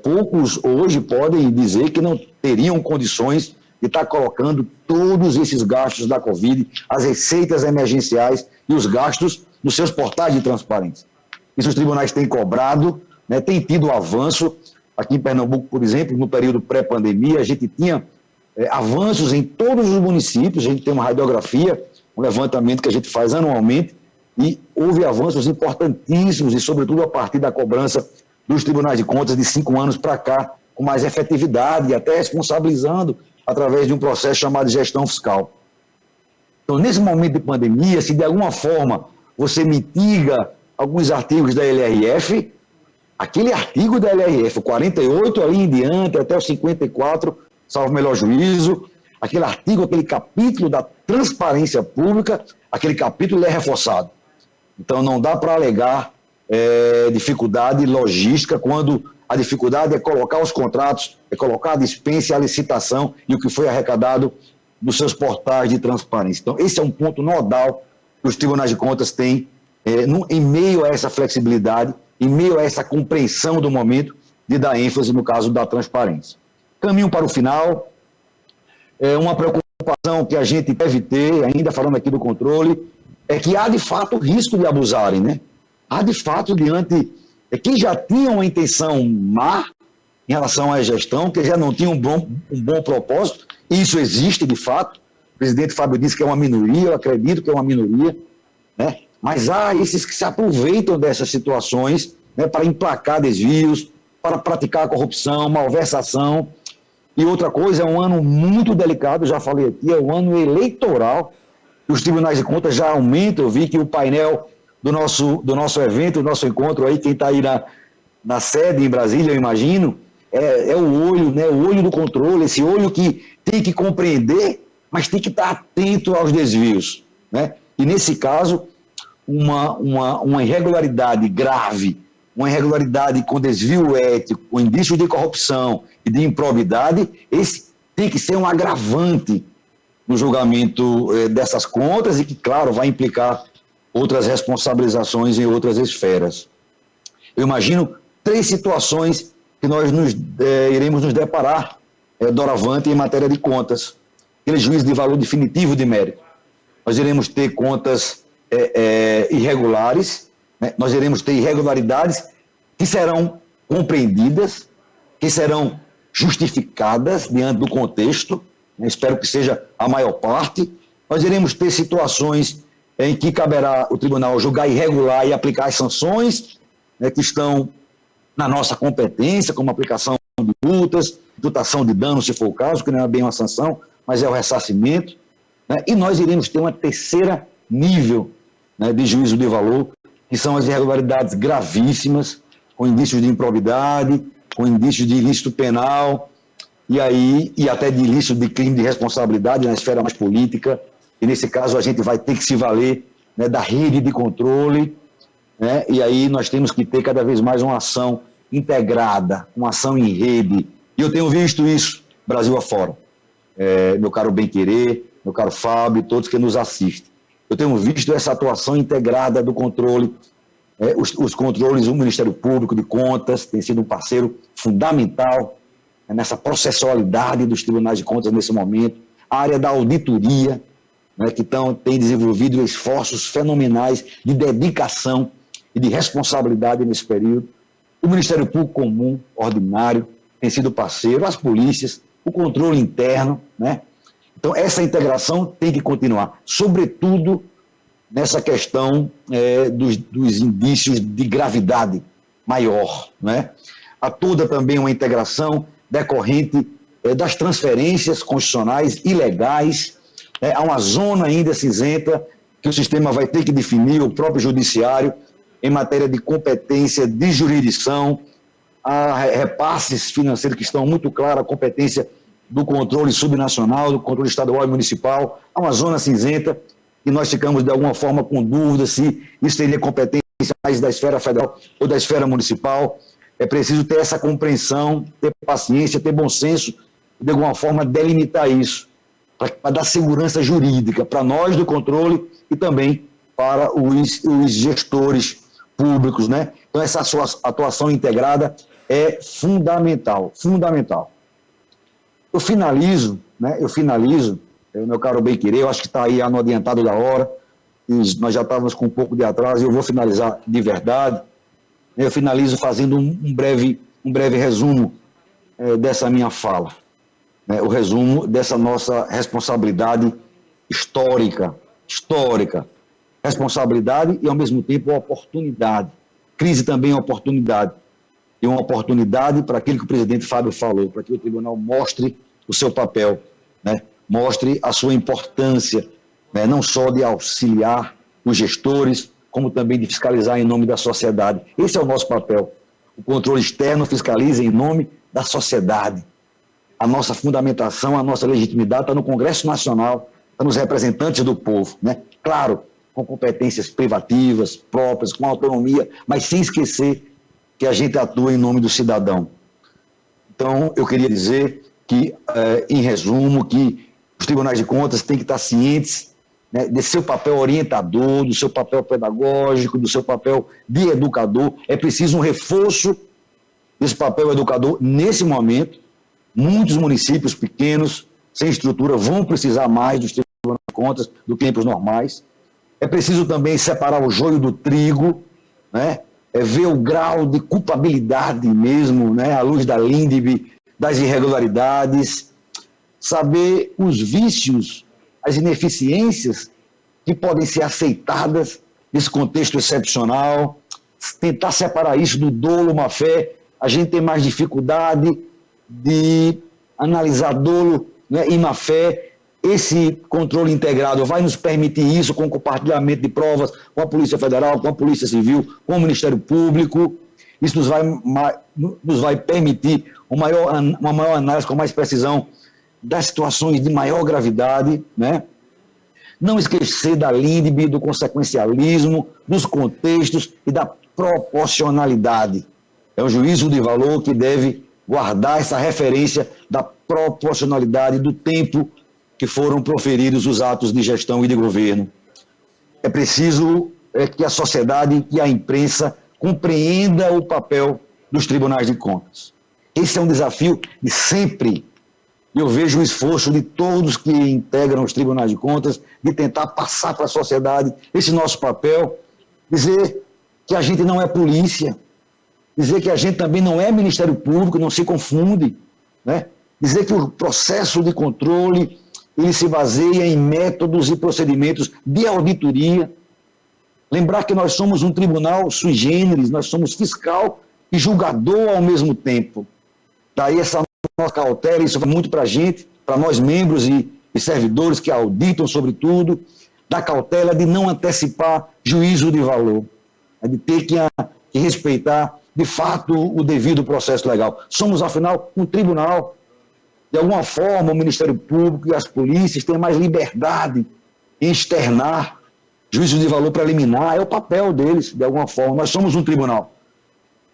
Speaker 3: Poucos hoje podem dizer que não teriam condições de estar colocando todos esses gastos da Covid, as receitas emergenciais e os gastos nos seus portais de transparência. Isso os tribunais têm cobrado, né, tem tido avanço. Aqui em Pernambuco, por exemplo, no período pré-pandemia, a gente tinha avanços em todos os municípios, a gente tem uma radiografia, um levantamento que a gente faz anualmente, e houve avanços importantíssimos, e sobretudo a partir da cobrança dos tribunais de contas de 5 anos para cá, com mais efetividade, e até responsabilizando através de um processo chamado de gestão fiscal. Então, nesse momento de pandemia, se de alguma forma você mitiga alguns artigos da LRF, aquele artigo da LRF, o 48 ali em diante, até o 54, salvo o melhor juízo, aquele artigo, aquele capítulo da transparência pública, aquele capítulo é reforçado. Então, não dá para alegar dificuldade logística quando a dificuldade é colocar os contratos, é colocar a dispensa, a licitação e o que foi arrecadado nos seus portais de transparência. Então, esse é um ponto nodal que os tribunais de contas têm em meio a essa flexibilidade, em meio a essa compreensão do momento de dar ênfase no caso da transparência. Caminho para o final, uma preocupação que a gente deve ter, ainda falando aqui do controle, é que há de fato risco de abusarem, né? Há de fato diante quem já tinha uma intenção má em relação à gestão, que já não tinha um bom propósito, e isso existe de fato. O presidente Fábio disse que é uma minoria, eu acredito que é uma minoria, né? Mas há esses que se aproveitam dessas situações, né, para emplacar desvios, para praticar corrupção, malversação. E outra coisa, é um ano muito delicado, já falei aqui, é um ano eleitoral. Os tribunais de contas já aumentam. Eu vi que o painel do nosso evento, do nosso encontro aí, quem está aí na sede em Brasília, eu imagino, é o olho, né, o olho do controle, esse olho que tem que compreender, mas tem que estar atento aos desvios, né? E nesse caso, uma irregularidade grave, uma irregularidade com desvio ético, com indício de corrupção e de improbidade, esse tem que ser um agravante no julgamento dessas contas e que, claro, vai implicar outras responsabilizações em outras esferas. Eu imagino 3 situações que nós iremos nos deparar doravante em matéria de contas. Aquele juízo de valor definitivo de mérito. Nós iremos ter contas irregulares, né? Nós iremos ter irregularidades que serão compreendidas, que serão justificadas diante do contexto, né? Espero que seja a maior parte. Nós iremos ter situações em que caberá o tribunal julgar irregular e aplicar as sanções, né, que estão na nossa competência, como aplicação de multas, imputação de dano, se for o caso, que não é bem uma sanção, mas é o ressarcimento, né? E nós iremos ter uma terceira nível, né, de juízo de valor, que são as irregularidades gravíssimas, com indícios de improbidade, com indícios de ilícito penal, e até de ilícito de crime de responsabilidade na esfera mais política. E nesse caso a gente vai ter que se valer, né, da rede de controle, né? E aí nós temos que ter cada vez mais uma ação integrada, uma ação em rede. E eu tenho visto isso Brasil afora. Meu caro Bem-Querer, meu caro Fábio, todos que nos assistem. Eu tenho visto essa atuação integrada do controle, os controles, o Ministério Público de Contas tem sido um parceiro fundamental, né, nessa processualidade dos tribunais de contas nesse momento, a área da auditoria, né, que tem desenvolvido esforços fenomenais de dedicação e de responsabilidade nesse período. O Ministério Público Comum, ordinário, tem sido parceiro, as polícias, o controle interno, né? Então, essa integração tem que continuar, sobretudo nessa questão dos indícios de gravidade maior, né? Há toda também uma integração decorrente das transferências constitucionais ilegais. Há uma zona ainda cinzenta que o sistema vai ter que definir, o próprio judiciário, em matéria de competência de jurisdição. Há repasses financeiros que estão muito claros, a competência do controle subnacional, do controle estadual e municipal. Há uma zona cinzenta e nós ficamos, de alguma forma, com dúvida se isso seria competência mais da esfera federal ou da esfera municipal. É preciso ter essa compreensão, ter paciência, ter bom senso, de alguma forma delimitar isso, para dar segurança jurídica para nós do controle e também para os gestores públicos, né? Então, essa sua atuação integrada é fundamental, fundamental. Eu finalizo, meu caro Bem-Querer, eu acho que está aí no adiantado da hora, e nós já estávamos com um pouco de atraso, e eu vou finalizar de verdade. Eu finalizo fazendo um breve resumo dessa minha fala, né? O resumo dessa nossa responsabilidade histórica, responsabilidade e, ao mesmo tempo, oportunidade. Crise também é oportunidade. E uma oportunidade para aquilo que o presidente Fábio falou, para que o tribunal mostre o seu papel, né? Mostre a sua importância, né? Não só de auxiliar os gestores, como também de fiscalizar em nome da sociedade. Esse é o nosso papel. O controle externo fiscaliza em nome da sociedade. A nossa fundamentação, a nossa legitimidade está no Congresso Nacional, está nos representantes do povo, né? Claro, com competências privativas, próprias, com autonomia, mas sem esquecer que a gente atua em nome do cidadão. Então, eu queria dizer que, em resumo, que os tribunais de contas têm que estar cientes, né, desse seu papel orientador, do seu papel pedagógico, do seu papel de educador. É preciso um reforço desse papel educador nesse momento. Muitos municípios pequenos, sem estrutura, vão precisar mais dos tribunais de contas do que tempos normais. É preciso também separar o joio do trigo, né? Ver o grau de culpabilidade mesmo, né? À luz da LINDB, das irregularidades, saber os vícios, as ineficiências que podem ser aceitadas nesse contexto excepcional, tentar separar isso do dolo, má-fé. A gente tem mais dificuldade de analisar dolo, né, e má-fé. Esse controle integrado vai nos permitir isso com compartilhamento de provas com a Polícia Federal, com a Polícia Civil, com o Ministério Público. Isso nos vai permitir uma maior análise com mais precisão das situações de maior gravidade, né? Não esquecer da LINDB, do consequencialismo, dos contextos e da proporcionalidade. É um juízo de valor que deve guardar essa referência da proporcionalidade do tempo que foram proferidos os atos de gestão e de governo. É preciso que a sociedade, que a imprensa compreenda o papel dos tribunais de contas. Esse é um desafio de sempre. Eu vejo o esforço de todos que integram os tribunais de contas de tentar passar para a sociedade esse nosso papel, dizer que a gente não é polícia, dizer que a gente também não é Ministério Público, não se confunde, né? Dizer que o processo de controle ele se baseia em métodos e procedimentos de auditoria. Lembrar que nós somos um tribunal sui generis, nós somos fiscal e julgador ao mesmo tempo. Daí essa nossa cautela, isso vai muito para a gente, para nós membros e servidores que auditam sobretudo, da cautela de não antecipar juízo de valor, de ter que respeitar, de fato, o devido processo legal. Somos, afinal, um tribunal. De alguma forma, o Ministério Público e as polícias têm mais liberdade em externar juízo de valor preliminar. É o papel deles, de alguma forma. Nós somos um tribunal.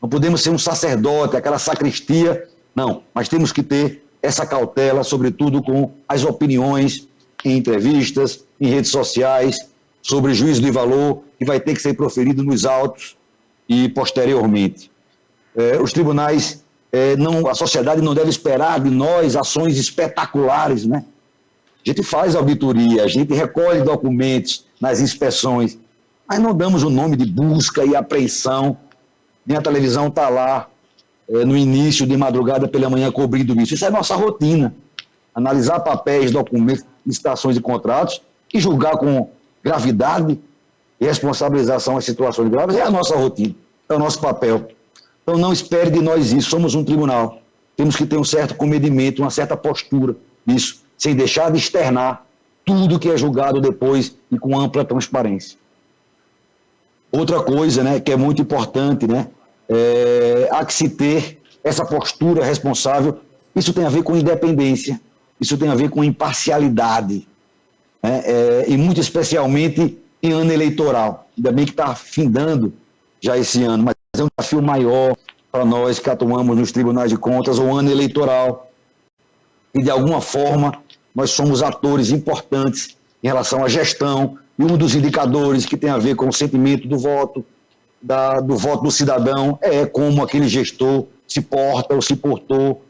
Speaker 3: Não podemos ser um sacerdote, aquela sacristia. Não, mas temos que ter essa cautela, sobretudo com as opiniões em entrevistas, em redes sociais, sobre juízo de valor que vai ter que ser proferido nos autos e posteriormente. Os tribunais... a sociedade não deve esperar de nós ações espetaculares, né? A gente faz auditoria, a gente recolhe documentos nas inspeções, mas não damos o nome de busca e apreensão, nem a televisão está lá no início de madrugada pela manhã cobrindo isso. Isso é nossa rotina, analisar papéis, documentos, licitações e contratos e julgar com gravidade e responsabilização as situações graves é a nossa rotina, é o nosso papel. Então não espere de nós isso, somos um tribunal. Temos que ter um certo comedimento, uma certa postura nisso, sem deixar de externar tudo que é julgado depois e com ampla transparência. Outra coisa, né, que é muito importante, né, há que se ter essa postura responsável. Isso tem a ver com independência, isso tem a ver com imparcialidade, né, e muito especialmente em ano eleitoral. Ainda bem que está findando já esse ano, mas é um desafio maior para nós que atuamos nos tribunais de contas, o ano eleitoral. E, de alguma forma, nós somos atores importantes em relação à gestão, e um dos indicadores que tem a ver com o sentimento do voto, do voto do cidadão, é como aquele gestor se porta ou se portou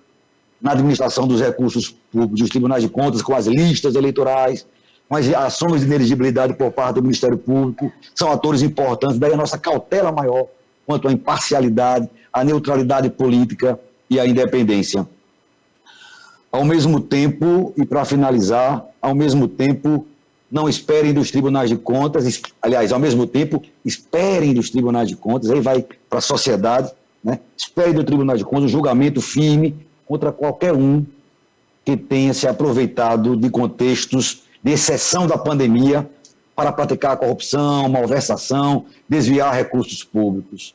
Speaker 3: na administração dos recursos públicos, dos tribunais de contas, com as listas eleitorais, com as ações de ineligibilidade por parte do Ministério Público, são atores importantes, daí a nossa cautela maior quanto à imparcialidade, à neutralidade política e à independência. Ao mesmo tempo, e para finalizar, ao mesmo tempo, não esperem dos tribunais de contas, aliás, ao mesmo tempo, esperem dos tribunais de contas, aí vai para a sociedade, né? Esperem do tribunal de contas um julgamento firme contra qualquer um que tenha se aproveitado de contextos de exceção da pandemia para praticar corrupção, malversação, desviar recursos públicos.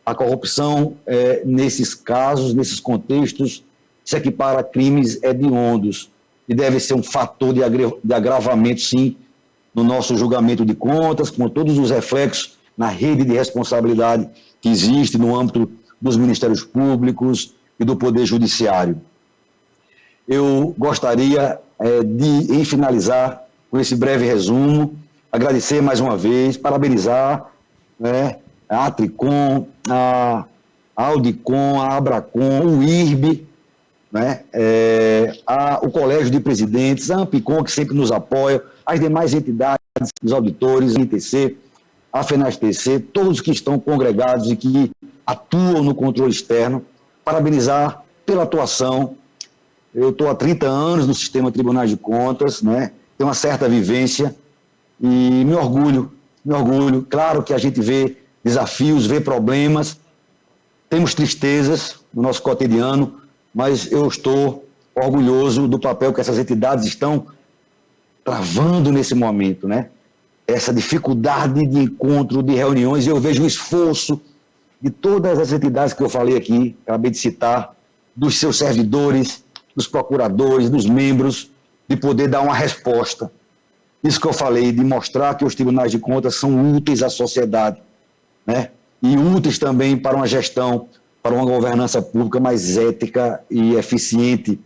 Speaker 3: A corrupção, nesses casos, nesses contextos, se equipara a crimes hediondos e deve ser um fator de agravamento, sim, no nosso julgamento de contas, com todos os reflexos na rede de responsabilidade que existe no âmbito dos ministérios públicos e do Poder Judiciário. Eu gostaria de, em finalizar com esse breve resumo, agradecer mais uma vez, parabenizar, né, a Atricom, a Audicom, a Abracom, o IRB, né, o Colégio de Presidentes, a Ampicom, que sempre nos apoia, as demais entidades, os auditores, a INTC, a FENASTC, todos que estão congregados e que atuam no controle externo, parabenizar pela atuação. Eu estou há 30 anos no sistema Tribunais de Contas, né, tenho uma certa vivência e me orgulho. Claro que a gente vê desafios, vê problemas, temos tristezas no nosso cotidiano, mas eu estou orgulhoso do papel que essas entidades estão travando nesse momento, né? Essa dificuldade de encontro, de reuniões, e eu vejo o esforço de todas as entidades que eu falei aqui, acabei de citar, dos seus servidores, dos procuradores, dos membros, de poder dar uma resposta. Isso que eu falei, de mostrar que os tribunais de contas são úteis à sociedade, né? E úteis também para uma gestão, para uma governança pública mais ética e eficiente,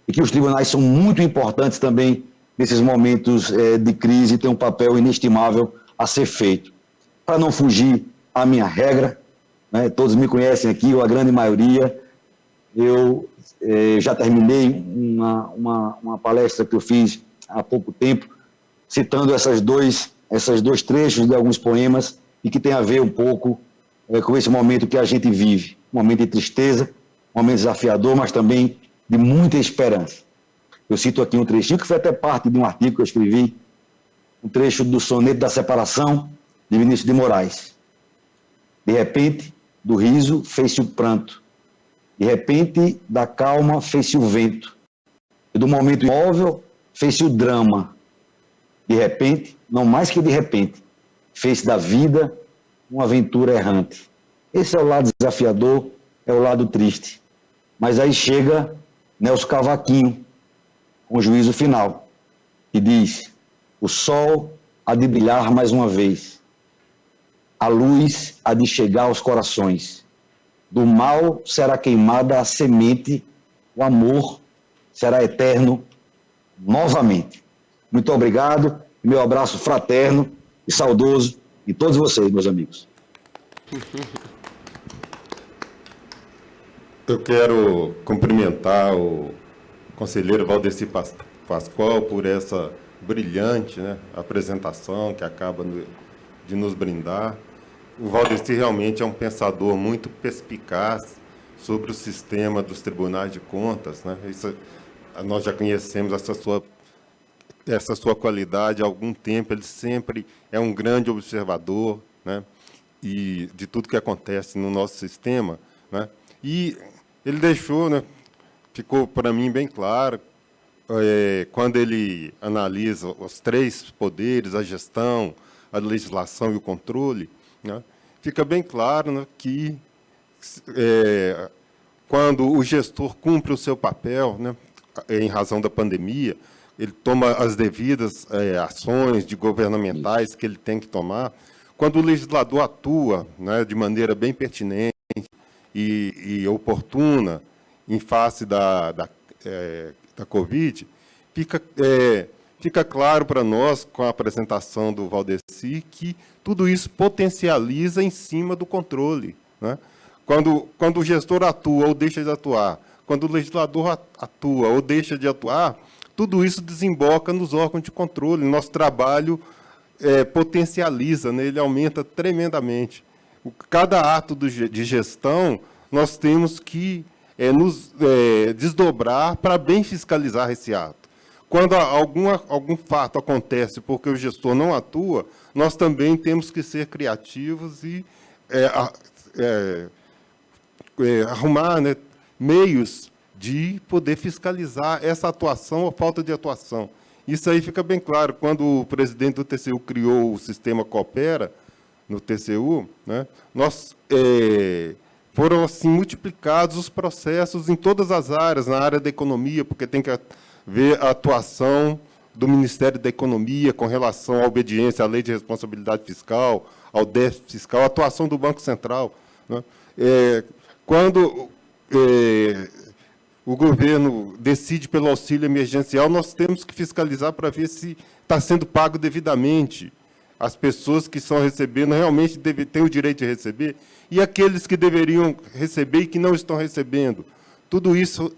Speaker 3: e que os tribunais são muito importantes também nesses momentos de crise e têm um papel inestimável a ser feito. Para não fugir à minha regra, né, todos me conhecem aqui, ou a grande maioria, eu já terminei uma palestra que eu fiz há pouco tempo, citando esses dois trechos de alguns poemas e que tem a ver um pouco com esse momento que a gente vive, um momento de tristeza, um momento desafiador, mas também de muita esperança. Eu cito aqui um trechinho que foi até parte de um artigo que eu escrevi, um trecho do Soneto da Separação, de Vinícius de Moraes. De repente, do riso fez-se o pranto, de repente, da calma fez-se o vento, e do momento imóvel fez-se o drama. De repente, não mais que de repente, fez da vida uma aventura errante. Esse é o lado desafiador, é o lado triste. Mas aí chega Nelson Cavaquinho, com o juízo final, e diz: o sol há de brilhar mais uma vez, a luz há de chegar aos corações, do mal será queimada a semente, o amor será eterno novamente. Muito obrigado, meu abraço fraterno e saudoso em todos vocês, meus amigos.
Speaker 2: Eu quero cumprimentar o conselheiro Valdeci Pascoal por essa brilhante, né, apresentação que acaba de nos brindar. O Valdeci realmente é um pensador muito perspicaz sobre o sistema dos tribunais de contas, né? Isso, nós já conhecemos essa sua qualidade há algum tempo. Ele sempre é um grande observador, né, e de tudo que acontece no nosso sistema, né? E ele deixou, né, ficou para mim bem claro, quando ele analisa os três poderes, a gestão, a legislação e o controle, né, fica bem claro, né, que quando o gestor cumpre o seu papel, né, em razão da pandemia, ele toma as devidas ações governamentais que ele tem que tomar. Quando o legislador atua, né, de maneira bem pertinente e oportuna em face da Covid, fica claro para nós, com a apresentação do Valdeci, que tudo isso potencializa em cima do controle, né? Quando o gestor atua ou deixa de atuar, quando o legislador atua ou deixa de atuar, tudo isso desemboca nos órgãos de controle. Nosso trabalho potencializa, né? Ele aumenta tremendamente. Cada ato de gestão, nós temos que nos desdobrar para bem fiscalizar esse ato. Quando algum fato acontece porque o gestor não atua, nós também temos que ser criativos e arrumar, né, meios de poder fiscalizar essa atuação ou falta de atuação. Isso aí fica bem claro. Quando o presidente do TCU criou o sistema Coopera, no TCU, né, foram assim, multiplicados os processos em todas as áreas, na área da economia, porque tem que ver a atuação do Ministério da Economia com relação à obediência à Lei de Responsabilidade Fiscal, ao déficit fiscal, a atuação do Banco Central, né. Quando o governo decide pelo auxílio emergencial, nós temos que fiscalizar para ver se está sendo pago devidamente. As pessoas que estão recebendo realmente têm o direito de receber, e aqueles que deveriam receber e que não estão recebendo. Tudo isso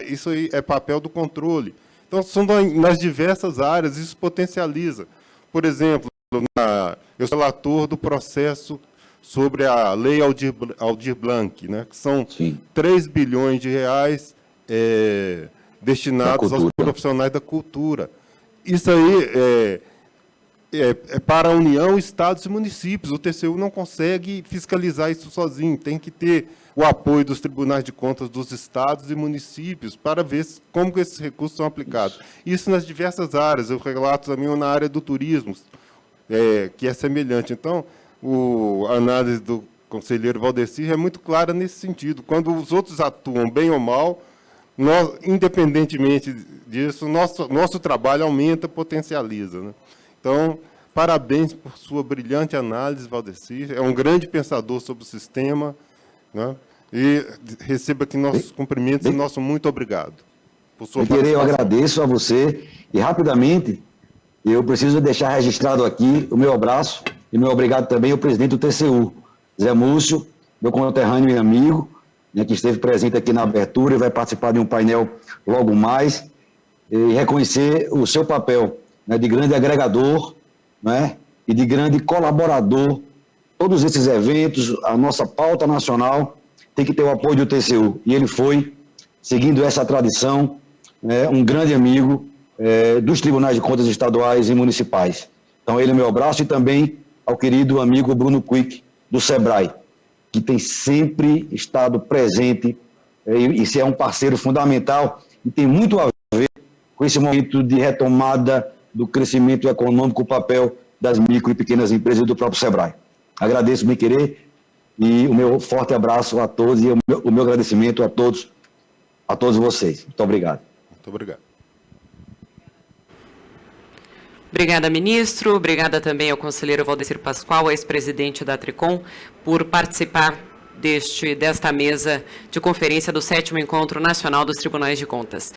Speaker 2: isso aí é papel do controle. Então, são nas diversas áreas, isso potencializa. Por exemplo, eu sou relator do processo sobre a Lei Aldir Blanc, né, que são 3 bilhões de reais destinados aos profissionais da cultura. Isso aí é para a União, Estados e municípios. O TCU não consegue fiscalizar isso sozinho, tem que ter o apoio dos tribunais de contas dos estados e municípios para ver como que esses recursos são aplicados. Isso nas diversas áreas. Eu relato também na área do turismo, que é semelhante. Então, a análise do conselheiro Valdecir é muito clara nesse sentido. Quando os outros atuam bem ou mal, nós, independentemente disso, nosso trabalho aumenta, potencializa, né? Então, parabéns por sua brilhante análise, Valdecir. É um grande pensador sobre o sistema, né? E receba aqui nossos cumprimentos e nosso muito obrigado por sua participação.
Speaker 3: Eu agradeço a você e, rapidamente, eu preciso deixar registrado aqui o meu abraço e meu obrigado também ao presidente do TCU, Zé Múcio, meu conterrâneo e amigo, né, que esteve presente aqui na abertura e vai participar de um painel logo mais, e reconhecer o seu papel, né, de grande agregador, né, e de grande colaborador. Todos esses eventos, a nossa pauta nacional tem que ter o apoio do TCU. E ele foi, seguindo essa tradição, né, um grande amigo dos tribunais de contas estaduais e municipais. Então, ele é meu abraço, e também ao querido amigo Bruno Quick, do SEBRAE, que tem sempre estado presente, e se é um parceiro fundamental, e tem muito a ver com esse momento de retomada do crescimento econômico, o papel das micro e pequenas empresas e do próprio SEBRAE. Agradeço, bem querer, e o meu forte abraço a todos, e o meu agradecimento a todos vocês. Muito obrigado.
Speaker 2: Muito obrigado.
Speaker 1: Obrigada, ministro. Obrigada também ao conselheiro Valdecir Pascoal, ex-presidente da Tricom, por participar desta mesa de conferência do 7º Encontro Nacional dos Tribunais de Contas.